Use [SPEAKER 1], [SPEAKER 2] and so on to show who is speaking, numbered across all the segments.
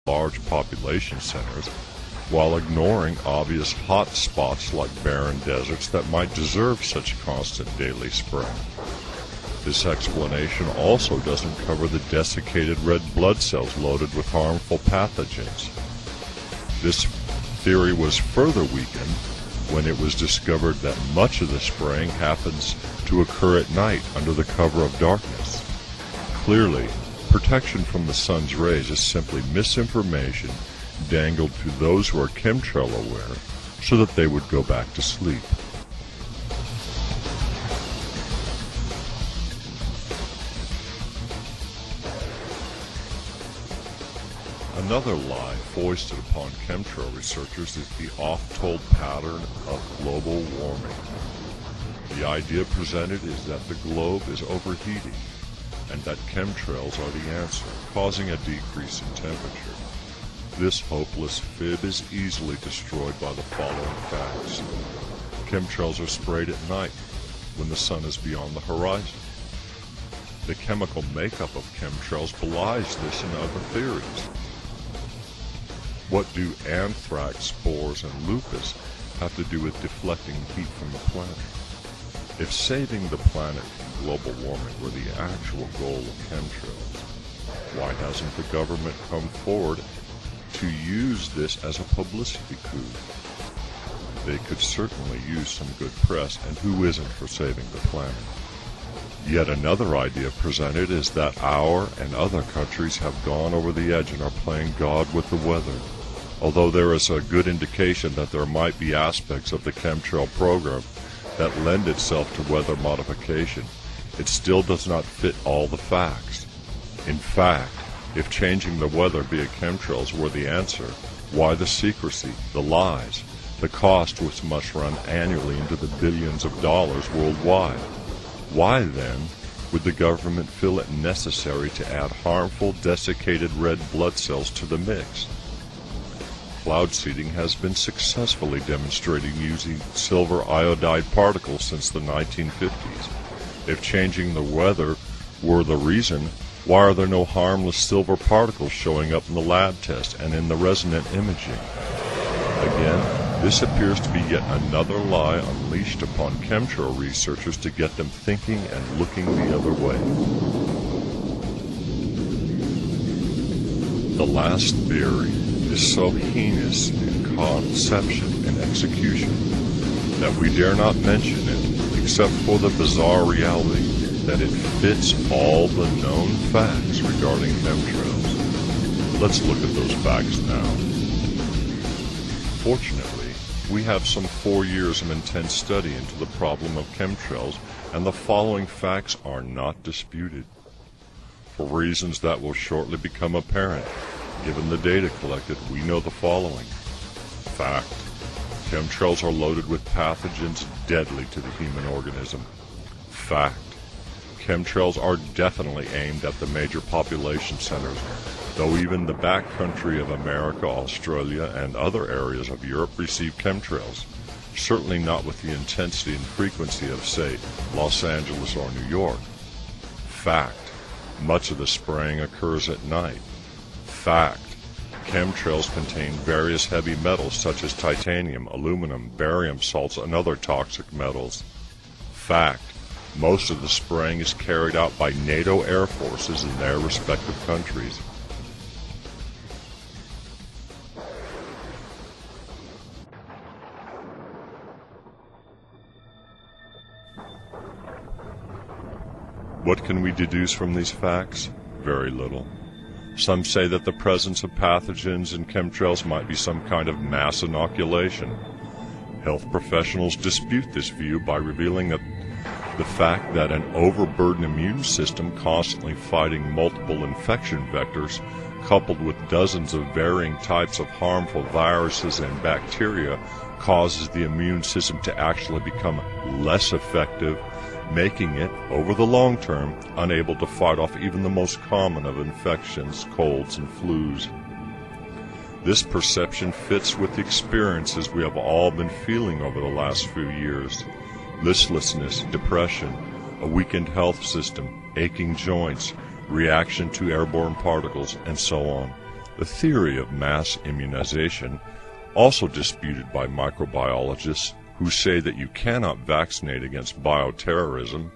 [SPEAKER 1] large population centers, while ignoring obvious hot spots like barren deserts that might deserve such constant daily spraying. This explanation also doesn't cover the desiccated red blood cells loaded with harmful pathogens. This theory was further weakened when it was discovered that much of the spraying happens to occur at night under the cover of darkness. Clearly, protection from the sun's rays is simply misinformation dangled to those who are chemtrail aware so that they would go back to sleep. Another lie foisted upon chemtrail researchers is the oft-told pattern of global warming. The idea presented is that the globe is overheating and that chemtrails are the answer, causing a decrease in temperature. This hopeless fib is easily destroyed by the following facts. Chemtrails are sprayed at night when the sun is beyond the horizon. The chemical makeup of chemtrails belies this and other theories. What do anthrax, spores, and lupus have to do with deflecting heat from the planet? If saving the planet from global warming were the actual goal of chemtrails, why hasn't the government come forward to use this as a publicity coup? They could certainly use some good press, and who isn't for saving the planet? Yet another idea presented is that our and other countries have gone over the edge and are playing God with the weather. Although there is a good indication that there might be aspects of the chemtrail program that lend itself to weather modification, it still does not fit all the facts. In fact, if changing the weather via chemtrails were the answer, why the secrecy, the lies, the cost which must run annually into the billions of dollars worldwide? Why then would the government feel it necessary to add harmful desiccated red blood cells to the mix? Cloud seeding has been successfully demonstrated using silver iodide particles since the 1950s. If changing the weather were the reason, why are there no harmless silver particles showing up in the lab test and in the resonant imaging? Again, this appears to be yet another lie unleashed upon chemtrail researchers to get them thinking and looking the other way. The last theory is so heinous in conception and execution that we dare not mention it except for the bizarre reality that it fits all the known facts regarding chemtrails. Let's look at those facts now. Fortunately, we have some 4 years of intense study into the problem of chemtrails, and the following facts are not disputed. For reasons that will shortly become apparent, given the data collected, we know the following. Fact: chemtrails are loaded with pathogens deadly to the human organism. Fact: chemtrails are definitely aimed at the major population centers, though even the backcountry of America, Australia, and other areas of Europe receive chemtrails, certainly not with the intensity and frequency of, say, Los Angeles or New York. Fact: much of the spraying occurs at night. Fact: chemtrails contain various heavy metals such as titanium, aluminum, barium salts, and other toxic metals. Fact: most of the spraying is carried out by NATO air forces in their respective countries. What can we deduce from these facts? Very little. Some say that the presence of pathogens in chemtrails might be some kind of mass inoculation. Health professionals dispute this view by revealing that the fact that an overburdened immune system constantly fighting multiple infection vectors, coupled with dozens of varying types of harmful viruses and bacteria, causes the immune system to actually become less effective, making it, over the long term, unable to fight off even the most common of infections, colds, and flus. This perception fits with the experiences we have all been feeling over the last few years. Listlessness, depression, a weakened health system, aching joints, reaction to airborne particles, and so on. The theory of mass immunization, also disputed by microbiologists who say that you cannot vaccinate against bioterrorism,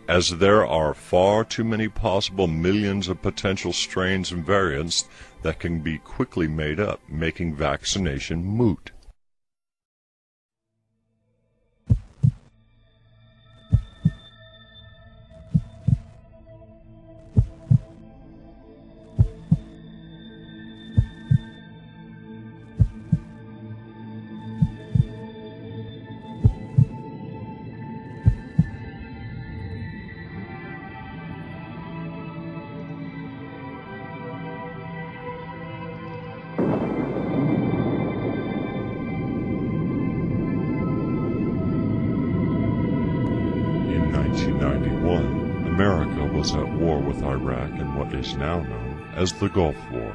[SPEAKER 1] as there are far too many possible millions of potential strains and variants that can be quickly made up, making vaccination moot. In 1991, America was at war with Iraq in what is now known as the Gulf War.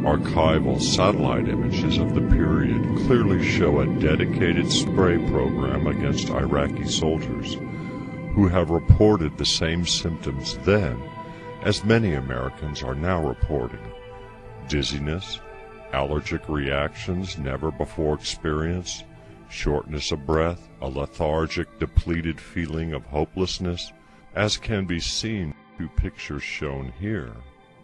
[SPEAKER 1] Archival satellite images of the period clearly show a dedicated spray program against Iraqi soldiers, who have reported the same symptoms then as many Americans are now reporting: dizziness, allergic reactions never before experienced, shortness of breath, a lethargic, depleted feeling of hopelessness, as can be seen in pictures shown here.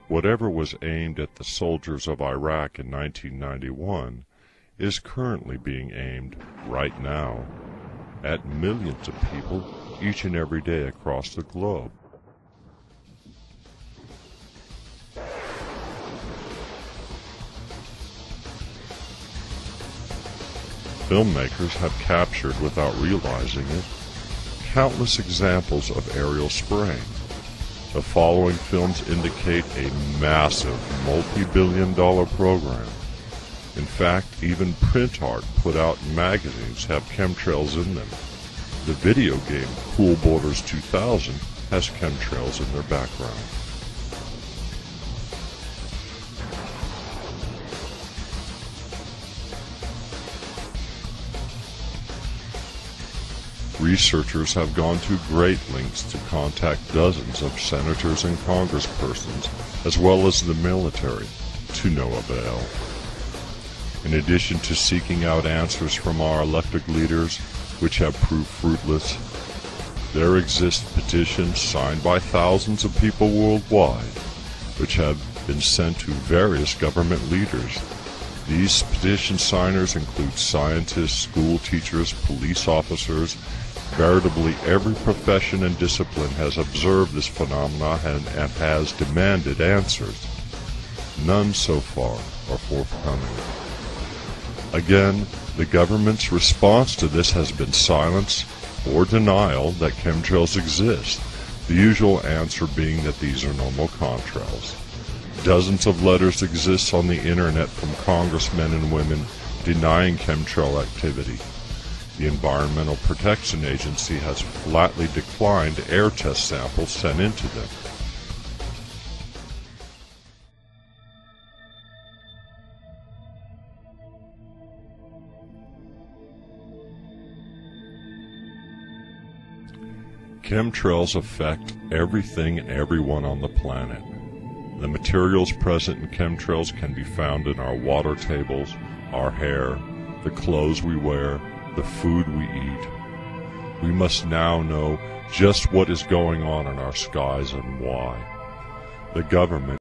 [SPEAKER 1] Whatever was aimed at the soldiers of Iraq in 1991 is currently being aimed, right now, at millions of people each and every day across the globe. Filmmakers have captured, without realizing it, countless examples of aerial spraying. The following films indicate a massive, multi-billion-dollar program. In fact, even print art put out in magazines have chemtrails in them. The video game Cool Borders 2000 has chemtrails in their background. Researchers have gone to great lengths to contact dozens of senators and congresspersons, as well as the military, to no avail. In addition to seeking out answers from our elected leaders, which have proved fruitless, there exist petitions signed by thousands of people worldwide, which have been sent to various government leaders. These petition signers include scientists, school teachers, police officers. Veritably every profession and discipline has observed this phenomenon and has demanded answers. None so far are forthcoming. Again, the government's response to this has been silence or denial that chemtrails exist, the usual answer being that these are normal contrails. Dozens of letters exist on the internet from congressmen and women denying chemtrail activity. The Environmental Protection Agency has flatly declined air test samples sent into them. Chemtrails affect everything and everyone on the planet. The materials present in chemtrails can be found in our water tables, our hair, the clothes we wear, the food we eat. We must now know just what is going on in our skies and why. The government